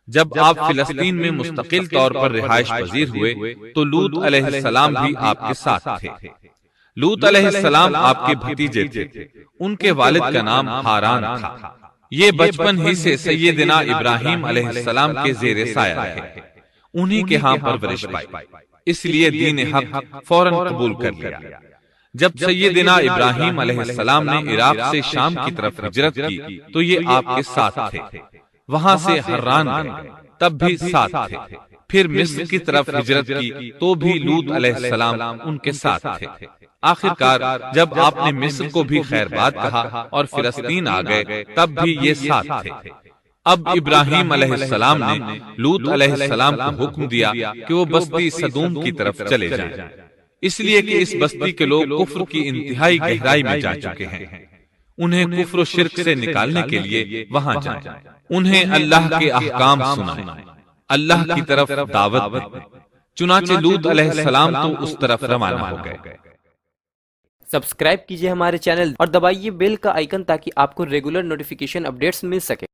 جب آپ فلسطین میں مستقل طور پر رہائش پذیر ہوئے تو لوط علیہ السلام بھی آپ کے ساتھ تھے۔ لوط علیہ السلام آپ کے بھتیجے تھے، ان کے والد کا نام ہاران تھا۔ یہ بچپن ہی سے سیدنا ابراہیم علیہ السلام کے زیر سایہ رہے، انہی کے ہاں پرورش پائی، اس لیے دین حق فوراً قبول کر لیا۔ جب سیدنا ابراہیم علیہ السلام نے عراق سے شام کی طرف ہجرت کی تو یہ آپ کے ساتھ تھے، وہاں سے حران گئے تب بھی ساتھ تھے، پھر مصر کی طرف ہجرت کی تو بھی لوط علیہ السلام ان کے ساتھ تھے۔ آخرکار جب آپ نے مصر کو بھی خیر بات کہا اور فلسطین آ گئے تب بھی یہ ساتھ تھے۔ اب ابراہیم علیہ السلام نے لوط علیہ السلام کو حکم دیا کہ وہ بستی سدوم کی طرف چلے جائیں، اس لیے کہ اس بستی کے لوگ کفر کی انتہائی گہرائی میں جا چکے ہیں، انہیں کفر و شرک سے نکالنے کے لیے وہاں جائیں، انہیں اللہ کے احکام سنائیں، اللہ کی طرف دعوت دیں۔ چنانچہ لوط علیہ السلام تو اس طرف روانہ ہو گئے۔ سبسکرائب کیجئے ہمارے چینل اور دبائیے بیل کا آئیکن تاکہ آپ کو ریگولر نوٹیفیکیشن اپڈیٹس مل سکے۔